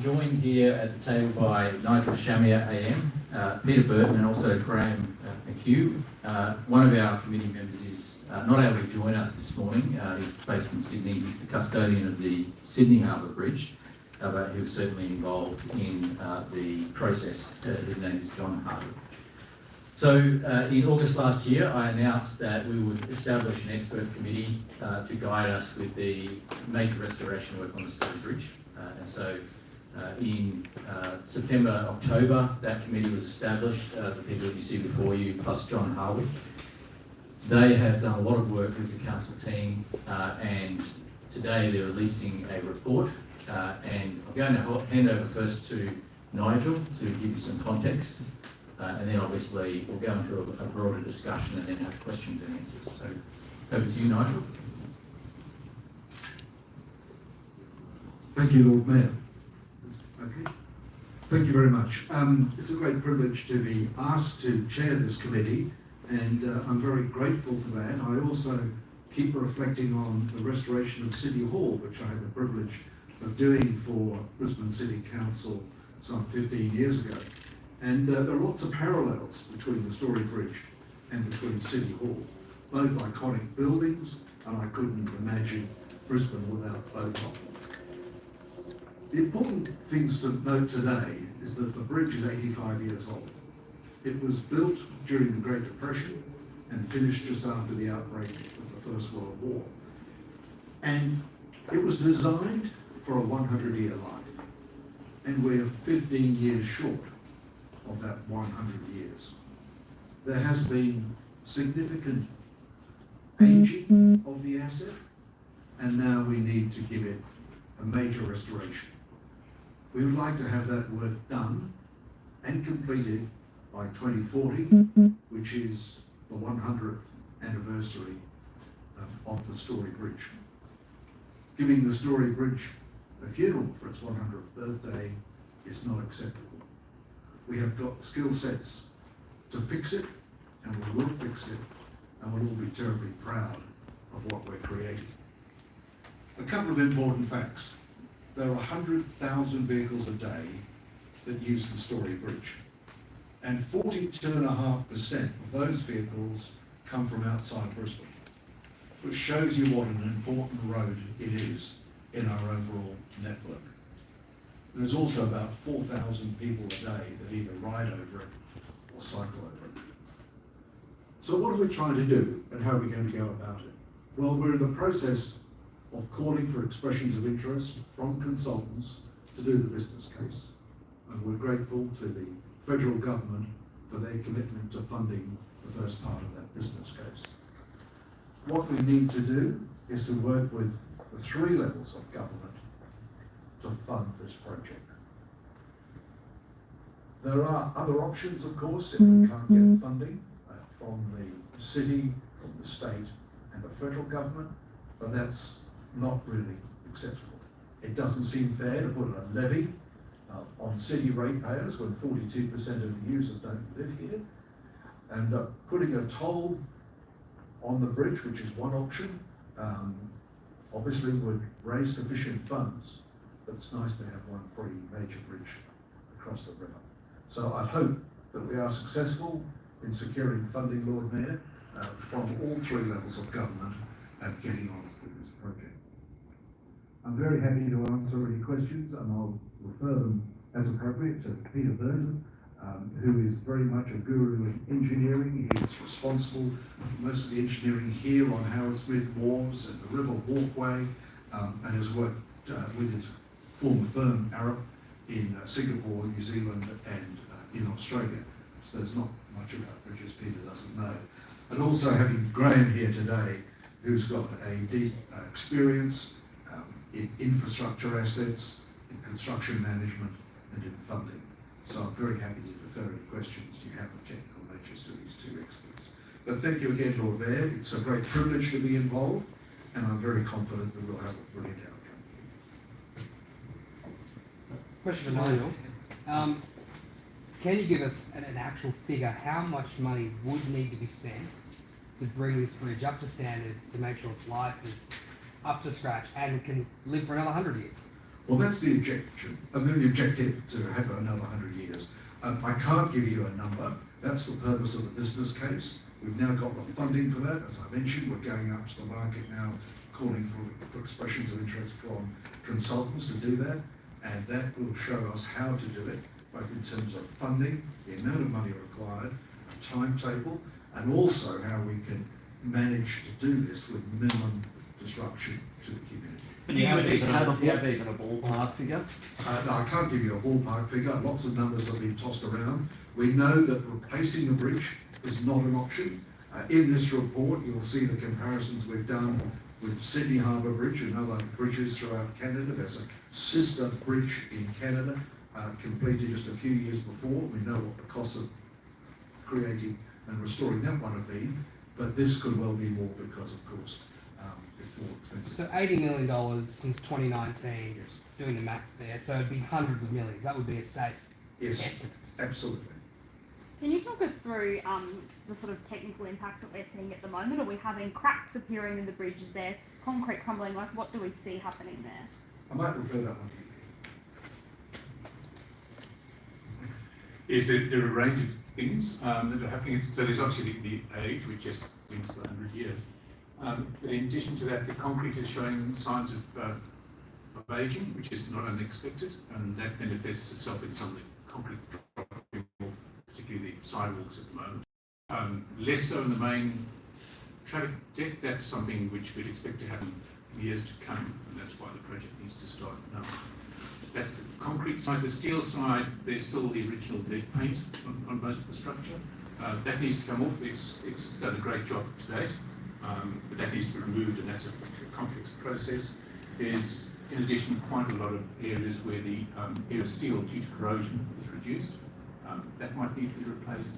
joined here at the table by Nigel Shamia AM, Peter Burton and also Graham McHugh. One of our committee members is not able to join us this morning. He's based in Sydney. He's the custodian of the Sydney Harbour Bridge, but he was certainly involved in the process. His name is John Hardy. So in August last year, I announced that we would establish an expert committee to guide us with the major restoration work on the Story Bridge. And so in September, October, that committee was established, the people that you see before you, plus John Harwick. They have done a lot of work with the council team, and today they're releasing a report. And I'm going to hand over first to Nigel to give you some context. And then obviously we'll go into a broader discussion and then have questions and answers. So over to you, Nigel. Thank you, Lord Mayor. Okay. Thank you very much. It's a great privilege to be asked to chair this committee, and I'm very grateful for that. I also keep reflecting on the restoration of City Hall, which I had the privilege of doing for Brisbane City Council some 15 years ago. And there are lots of parallels between the Story Bridge and between City Hall. Both iconic buildings, and I couldn't imagine Brisbane without both of them. The important things to note today is that the bridge is 85 years old. It was built during the Great Depression and finished just after the outbreak of the First World War. And it was designed for a 100-year life. And we're 15 years short of that 100 years. There has been significant aging of the asset, and now we need to give it a major restoration. We would like to have that work done and completed by 2040, which is the 100th anniversary of the Story Bridge. Giving the Story Bridge a funeral for its 100th birthday is not acceptable. We have got the skill sets to fix it, and we will fix it, and we'll all be terribly proud of what we're creating. A couple of important facts. There are 100,000 vehicles a day that use the Story Bridge, and 42.5% of those vehicles come from outside Brisbane, which shows you what an important road it is in our overall network. There's also about 4,000 people a day that either ride over it or cycle over it. So what are we trying to do, and how are we going to go about it? Well, we're in the process of calling for expressions of interest from consultants to do the business case. And we're grateful to the federal government for their commitment to funding the first part of that business case. What we need to do is to work with the three levels of government to fund this project. There are other options, of course, if we can't get funding from the city, from the state and the federal government, but that's not really acceptable. It doesn't seem fair to put a levy on city ratepayers when 42% of the users don't live here, and putting a toll on the bridge, which is one option, obviously would raise sufficient funds, but it's nice to have one free major bridge across the river. So I hope that we are successful in securing funding, Lord Mayor, from all three levels of government and getting on with this project. I'm very happy to answer any questions, and I'll refer them as appropriate to Peter Burton, who is very much a guru in engineering. He's responsible for most of the engineering here on Howard Smith Wharves and the River Walkway, and has worked with his former firm, Arup, in Singapore, New Zealand, and in Australia. So there's not much about bridges Peter doesn't know. And also having Graham here today, who's got a deep experience in infrastructure assets, in construction management, and in funding. So I'm very happy to defer any questions you have of technical natures to these two experts. But thank you again, Lord Mayor. It's a great privilege to be involved, and I'm very confident that we'll have a brilliant outcome. Question for Nigel. Can you give us an actual figure? How much money would need to be spent to bring this bridge up to standard to make sure its life is up to scratch and can live for another 100 years? Well, that's the objection, the objective to have another 100 years. I can't give you a number. That's the purpose of the business case. We've now got the funding for that. As I mentioned, we're going up to the market now, calling for expressions of interest from consultants to do that. And that will show us how to do it, both in terms of funding, the amount of money required, a timetable, and also how we can manage to do this with minimum disruption to the community. Do you have even a ballpark figure? No, I can't give you a ballpark figure. Lots of numbers have been tossed around. We know that replacing the bridge is not an option. In this report, you'll see the comparisons we've done with Sydney Harbour Bridge and other bridges throughout Canada. There's a sister bridge in Canada, completed just a few years before. We know what the costs of creating and restoring that one have been, but this could well be more because, of course, it's more expensive. So $80 million since 2019, Yes. doing the maths there, so it'd be hundreds of millions. That would be a safe Yes, estimate. absolutely. Can you talk us through the sort of technical impacts that we're seeing at the moment? Are we having cracks appearing in the bridge? Is there concrete crumbling? Like, what do we see happening there? I might refer that one to you. Is that there are a range of things that are happening. So there's obviously the age, which just links to 100 years. But in addition to that, the concrete is showing signs of aging, which is not unexpected, and that manifests itself in some of the concrete dropping off, particularly the sidewalks at the moment. Less so in the main traffic deck. That's something which we'd expect to happen in years to come, and that's why the project needs to start now. That's the concrete side. The steel side, there's still the original lead paint on most of the structure. That needs to come off. It's done a great job to date, but that needs to be removed, and that's a complex process. There's, in addition, quite a lot of areas where the area of steel due to corrosion is reduced. That might need to be replaced.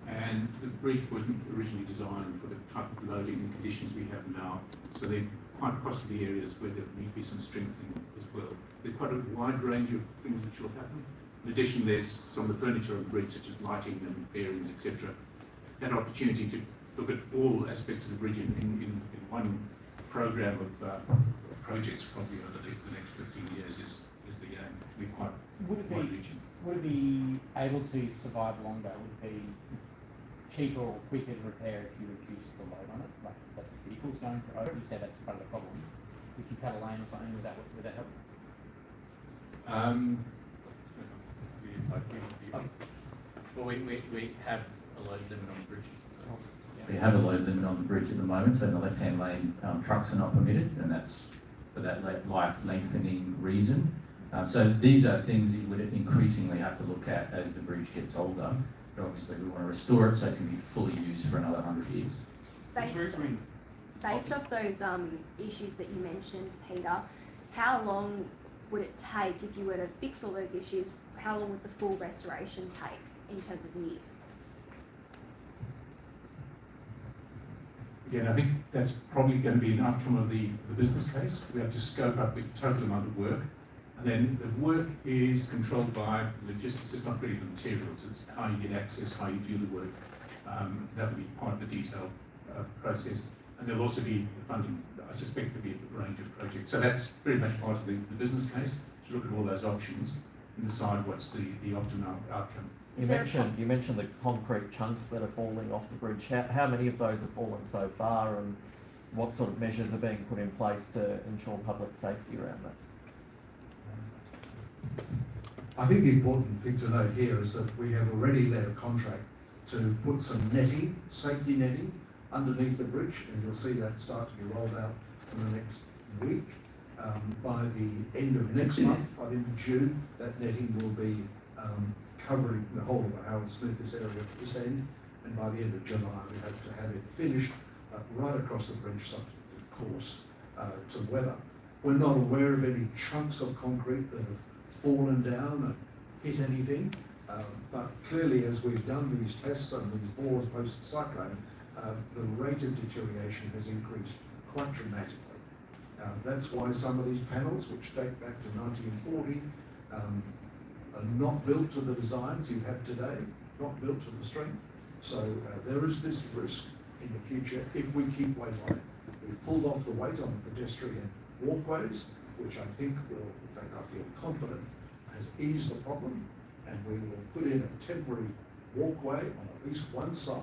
And the bridge wasn't originally designed for the type of loading conditions we have now, so there quite possibly areas where there need to be some strengthening as well. There's quite a wide range of things which will happen. In addition, there's some of the furniture on the bridge, such as lighting and bearings, etc. That opportunity to look at all aspects of the bridge in one program of projects, probably over the next 15 years, is the aim. We're quite wide-reaching. Would it be able to survive longer? Would it be cheaper or quicker to repair if you reduce the load on it? Like if less vehicles going through it, you said that's part of the problem. If you cut a lane or something, would that help? Well, we have a load limit on the bridge. So we have a load limit on the bridge at the moment, so in the left-hand lane, trucks are not permitted, and that's for that life lengthening reason. So these are things that you would increasingly have to look at as the bridge gets older. But obviously, we want to restore it so it can be fully used for another 100 years. Based off those issues that you mentioned, Peter, how long would it take if you were to fix all those issues? How long would the full restoration take in terms of years? Again, I think that's probably going to be an outcome of the business case. We have to scope up the total amount of work. And then the work is controlled by logistics. It's not really the materials, it's how you get access, how you do the work. That will be part of the detailed process. And there'll also be the funding. I suspect there'll be a range of projects. So that's very much part of the business case, to look at all those options and decide what's the optimal outcome. You mentioned the concrete chunks that are falling off the bridge. How many of those have fallen so far, and what sort of measures are being put in place to ensure public safety around that? I think the important thing to note here is that we have already let a contract to put some netting, safety netting, underneath the bridge, and you'll see that start to be rolled out in the next week. By the end of next month, by the end of June, that netting will be covering the whole of the Howard Smith, this area at this end, and by the end of July we hope to have it finished right across the bridge, subject of course to weather. We're not aware of any chunks of concrete that have fallen down and hit anything, but clearly as we've done these tests and these bores post the cyclone, the rate of deterioration has increased quite dramatically. That's why some of these panels, which date back to 1940, are not built to the designs you have today, not built to the strength. So there is this risk in the future if we keep weight on it. We've pulled off the weight on the pedestrian walkways, which I think will, in fact, I feel confident, has eased the problem, and we will put in a temporary walkway on at least one side,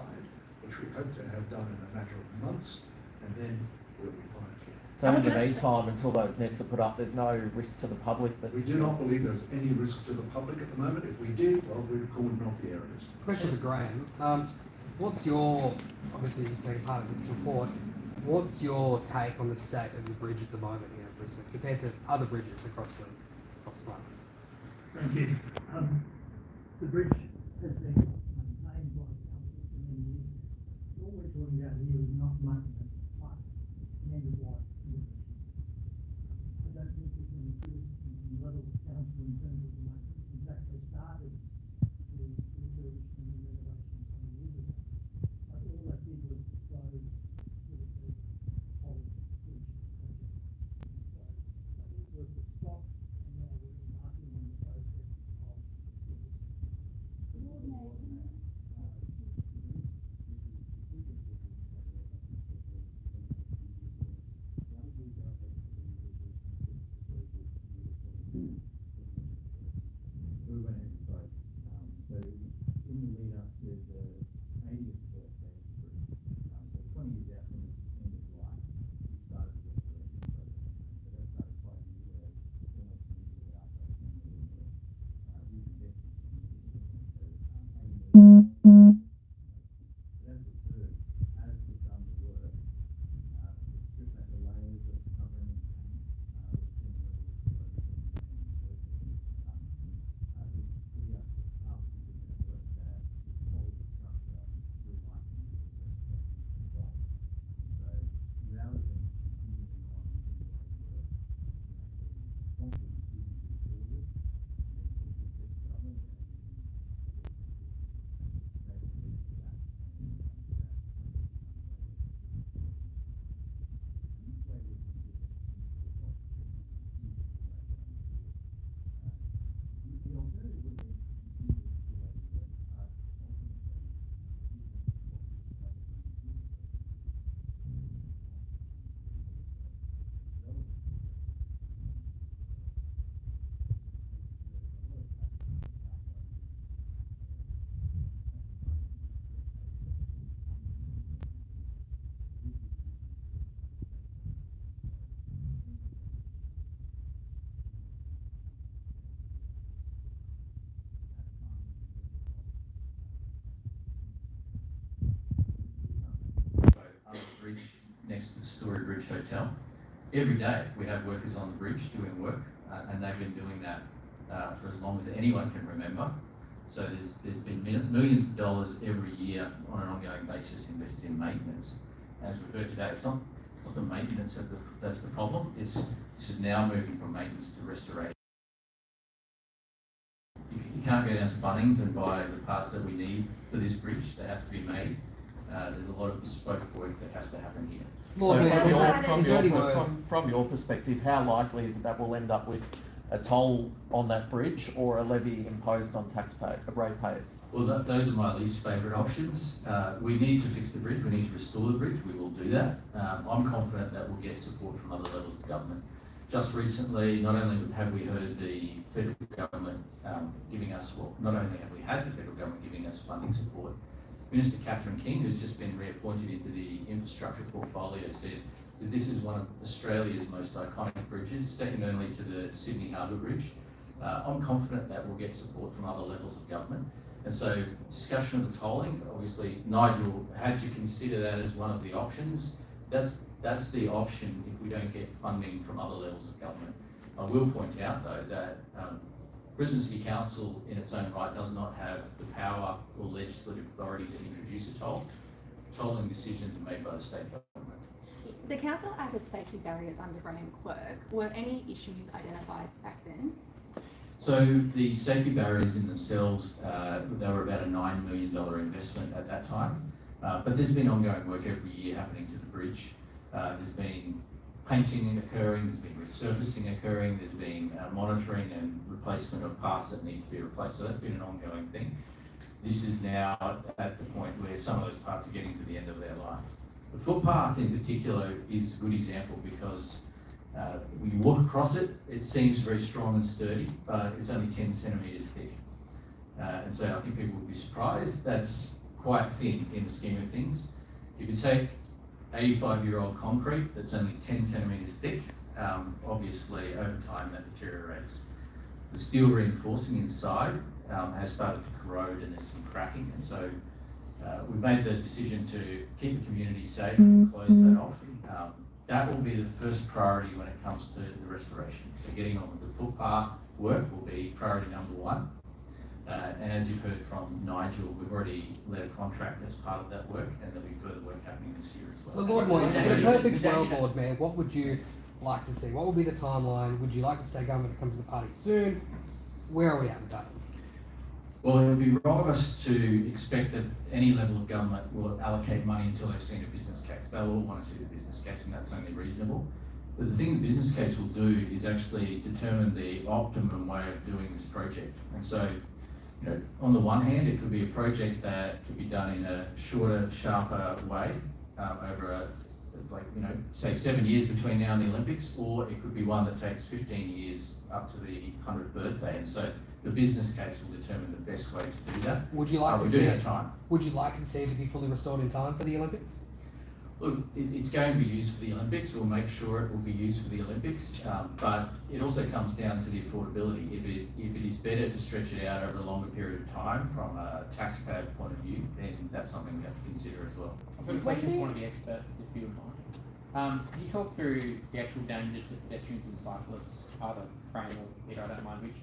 which we hope to have done in a matter of months, and then we'll be fine here. So in the meantime, until those nets are put up, there's no risk to the public that... We do not believe there's any risk to the public at the moment. If we did, well, we'd cordon off the areas. Question for Graham. What's your, obviously you take part of this report, what's your take on the state of the bridge at the moment here in Brisbane compared to other bridges across the planet? Thank you. The bridge has been maintained by the council for many years. What we're talking about here is not maintenance, but end of life. I don't think there's any criticism from the level of council in terms of the maintenance. In fact, they started the refurbishment and renovation some years ago. But all that did was slow the whole bridge project. So it was a stop, and now we're embarking on the process of We went ahead and vote. So in the lead up to the 80th birthday of the group, so 20 years out from its end of life, we started the restoration program. So that started quite a year ago, almost immediately after I came in there. We've invested significantly, so 80 million. So as occurred, as we've done the work, we've stripped back the layers of covering and we've seen the level of corrosion and bridge next to the Story Bridge Hotel. Every day we have workers on the bridge doing work, and they've been doing that for as long as anyone can remember. So there's been millions of dollars every year on an ongoing basis invested in maintenance. As we've heard today, it's not the maintenance that's the problem. This is now moving from maintenance to restoration. You can't go down to Bunnings and buy the parts that we need for this bridge. They have to be made. There's a lot of bespoke work that has to happen here. So from your perspective, how likely is it that we'll end up with a toll on that bridge or a levy imposed on ratepayers? Well, those are my least favourite options. We need to fix the bridge. We need to restore the bridge. We will do that. I'm confident that we'll get support from other levels of government. Just recently, not only have we heard the federal government giving us, well, not only have we had the federal government giving us funding support, Minister Catherine King, who's just been reappointed into the infrastructure portfolio, said that this is one of Australia's most iconic bridges, second only to the Sydney Harbour Bridge. I'm confident that we'll get support from other levels of government. And so discussion of the tolling, obviously Nigel had to consider that as one of the options. That's the option if we don't get funding from other levels of government. I will point out though that Brisbane City Council in its own right does not have the power or legislative authority to introduce a toll. Tolling decisions are made by the state government. The council added safety barriers under Graham Clerk. Were any issues identified back then? So the safety barriers in themselves, they were about a $9 million investment at that time. But there's been ongoing work every year happening to the bridge. There's been painting occurring, there's been resurfacing occurring, there's been monitoring and replacement of parts that need to be replaced. So that's been an ongoing thing. This is now at the point where some of those parts are getting to the end of their life. The footpath in particular is a good example because When you walk across it, it seems very strong and sturdy, but it's only 10 centimetres thick. And so I think people will be surprised. That's quite thin in the scheme of things. If you take 85-year-old concrete that's only 10 centimetres thick, obviously over time that deteriorates. The steel reinforcing inside has started to corrode and there's some cracking, and so we've made the decision to keep the community safe and close that off. That will be the first priority when it comes to the restoration. So getting on with the footpath work will be priority number one. And as you've heard from Nigel, we've already let a contract as part of that work, and there'll be further work happening this year as well. So Lord Moynihan, in a perfect world, Lord Mayor, what would you like to see? What would be the timeline? Would you like to say government to come to the party soon? Where are we at with that? Well, it would be wrong of us to expect that any level of government will allocate money until they've seen a business case. They'll all want to see the business case, and that's only reasonable. But the thing the business case will do is actually determine the optimum way of doing this project. And so, you know, on the one hand, it could be a project that could be done in a shorter, sharper way over say 7 years between now and the Olympics, or it could be one that takes 15 years up to the 100th birthday. And so the business case will determine the best way to do that. Would you like we to do see have it? time. Would you like to see it to be fully restored in time for the Olympics? Look, it's going to be used for the Olympics. We'll make sure it will be used for the Olympics, but it also comes down to the affordability. If it is better to stretch it out over a longer period of time from a taxpayer point of view, then that's something we have to consider as well. I've got a question for one of the experts, if you would mind. Can you talk through the actual dangers to pedestrians and cyclists, either frame or Peter, I don't mind which,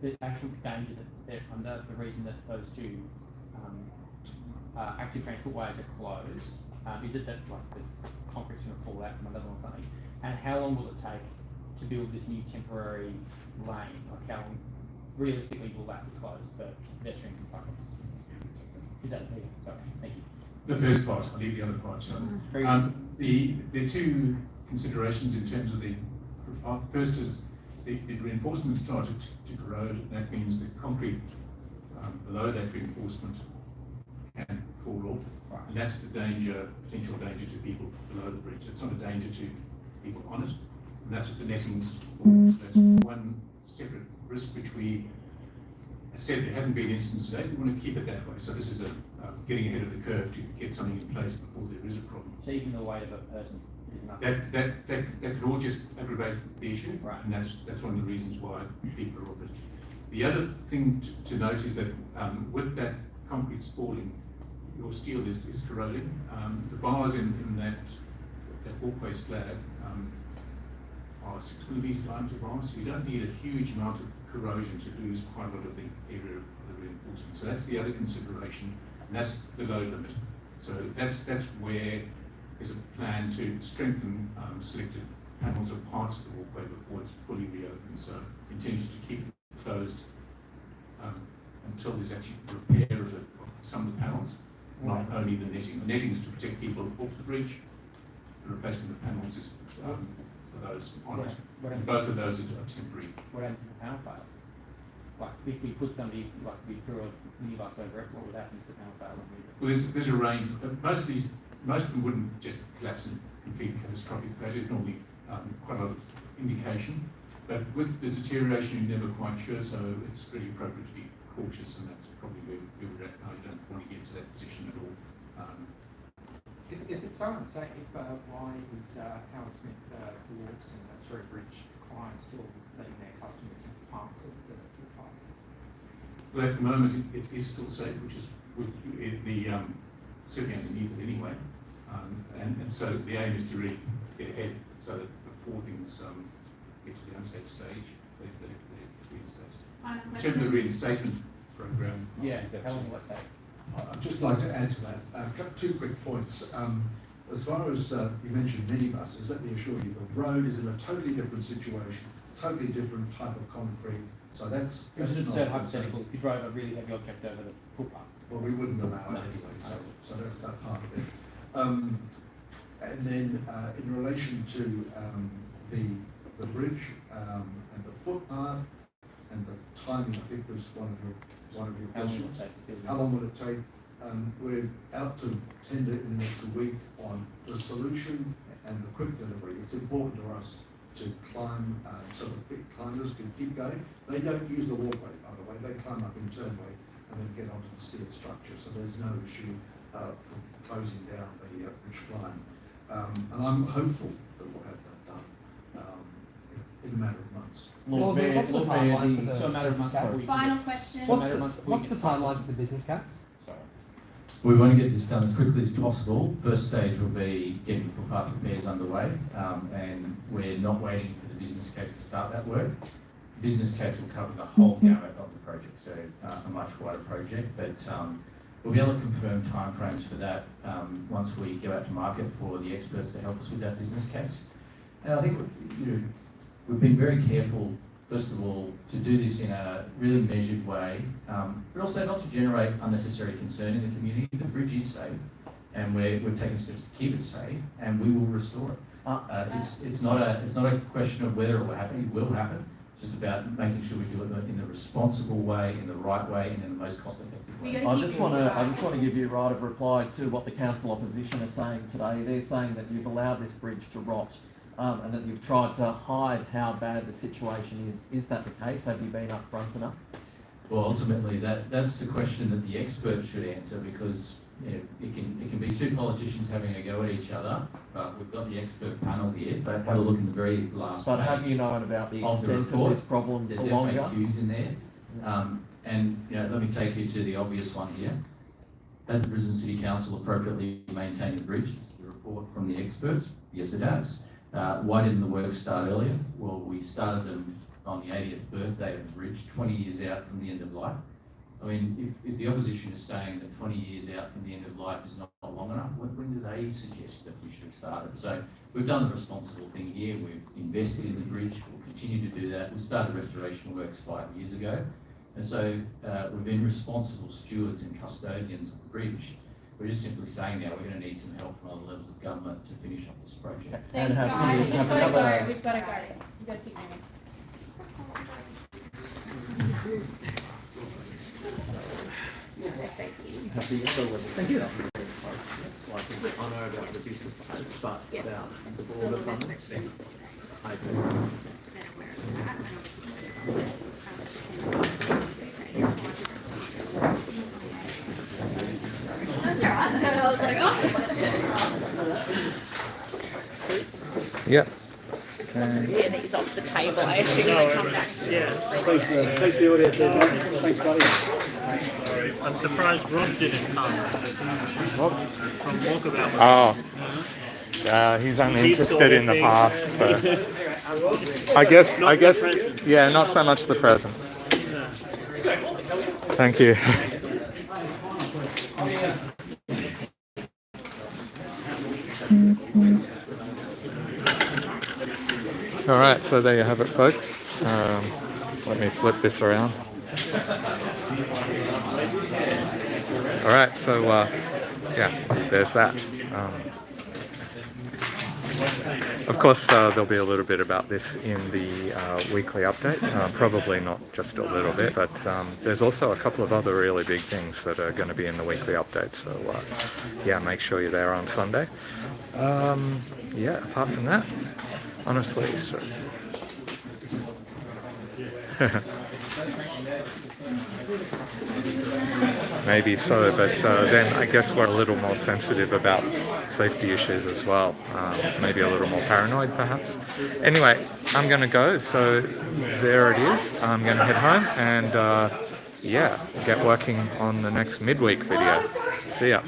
the actual danger that they're under, the reason that those two active transport ways are closed? Is it that like the concrete's going to fall out from a level or something? And how long will it take to build this new temporary lane? Like how long, realistically, will that be closed for pedestrians and cyclists? Is that Peter? Sorry, thank you. The first part, I'll leave the other part, Charles. The two considerations in terms of the footpath. First is the reinforcement started to corrode. That means the concrete below that reinforcement can fall off. Right. And that's the danger, potential danger to people below the bridge. It's not a danger to people on it. And that's what the netting's for. So that's one separate risk which we said there hasn't been an instance today. We want to keep it that way. So this is a getting ahead of the curve to get something in place before there is a problem. So even the weight of a person is nothing. That could all just aggravate the issue, right? And that's one of the reasons why people are off it. The other thing to note is that with that concrete spalling, your steel is corroding. The bars in that walkway slab are 6 millimetres diameter bars, so you don't need a huge amount of corrosion to lose quite a lot of the area of the reinforcement. So that's the other consideration, and that's the load limit. So that's where there's a plan to strengthen selected panels or parts of the walkway before it's fully reopened. So intention is to keep it closed until there's actually repair of some of the panels, not only the netting. The netting is to protect people off the bridge. The replacement of panels is for those on it. And both of those are temporary. What happens if the panel fails? Like if we put somebody, like we drew a minibus over it, what would happen if the panel failed? Well, there's a range. Most of them wouldn't just collapse in complete catastrophic failure. There's normally quite a lot of indication. But with the deterioration, you're never quite sure, so it's really appropriate to be cautious, and that's probably where we're at. I don't want to get to that position at all. If it's so unsafe, why is Howard Smith Walks and Surrey Bridge clients still letting their customers use parts of the pipe? Well, at the moment, it is still safe, which is certainly underneath it anyway. And so the aim is to really get ahead so that before things get to the unsafe stage, they're reinstated. In terms of the reinstatement program, yeah, how long will it take? I'd just like to add to that two quick points. As far as you mentioned minibuses, let me assure you the road is in a totally different situation, totally different type of concrete. So that's not hypothetical. If you drove a really heavy object over the footpath. Well, we wouldn't allow it anyway, so that's that part of it. And then in relation to the bridge and the footpath and the timing, I think was one of your questions. How long will it take? We're out to tender in the next week on the solution and the quick delivery. It's important to us to climb, so the big climbers can keep going. They don't use the walkway, by the way. They climb up internally and then get onto the steel structure. So there's no issue for closing down the ridge climb. And I'm hopeful that we'll have that done in a matter of months. Lord Mayor, what's the Lord Mayor, timeline for the So a matter of business months case? before you Final can question. So a matter of months before you What's the can timeline start for the business case? Sorry. We want to get this done as quickly as possible. First stage will be getting footpath repairs underway, and we're not waiting for the business case to start that work. The business case will cover the whole gamut of the project, so a much wider project, but we'll be able to confirm timeframes for that once we go out to market for the experts to help us with that business case. And I think we've been very careful, first of all, to do this in a really measured way, but also not to generate unnecessary concern in the community. The bridge is safe, and we're taking steps to keep it safe, and we will restore it. It's not a question of whether it will happen. It will happen. It's just about making sure we do it in the responsible way, in the right way, and in the most cost-effective way. I just want to give you right of reply to what the council opposition are saying today. They're saying that you've allowed this bridge to rot, and that you've tried to hide how bad the situation is. Is that the case? Have you been upfront enough? Well, ultimately, that's the question that the experts should answer, because it can be two politicians having a go at each other, but we've got the expert panel here. But have a look in the very last But page have you known about the of the extent of report. this problem There's for longer? FAQs in there, and let me take you to the obvious one here. Has the Brisbane City Council appropriately maintained the bridge? This is the report from the experts. Yes, it has. Why didn't the work start earlier? Well, we started them on the 80th birthday of the bridge, 20 years out from the end of life. I mean, if the opposition is saying that 20 years out from the end of life is not long enough, when do they suggest that we should have started? So we've done the responsible thing here. We've invested in the bridge. We'll continue to do that. We started restoration works 5 years ago. And so we've been responsible stewards and custodians of the bridge. We're just simply saying now we're going to need some help from other levels of government to finish off this project. Thanks, have guys. you- We've have got to another- go. We've got to go. We've got to keep moving. Have the other level of government been close? Like, I know about the business case, but about the broader funding. Okay. That's alright. I was like, oh. Yep. Yeah, these off the table. I assume they come back to Thanks to the audience. Thanks, buddy. I'm surprised Rob didn't come. Rob? From Walkabout. Oh, he's only He's interested in the past, so I guess, yeah, not so much the present. Thank you. All right, so there you have it, folks. Let me flip this around. All right, so yeah, there's that. Of course, there'll be a little bit about this in the weekly update, probably not just a little bit, but there's also a couple of other really big things that are going to be in the weekly update, so yeah, make sure you're there on Sunday. Yeah, apart from that, honestly, so maybe so, but then I guess we're a little more sensitive about safety issues as well, maybe a little more paranoid perhaps. Anyway, I'm going to go, so there it is. I'm going to head home and yeah, get working on the next midweek video. See ya.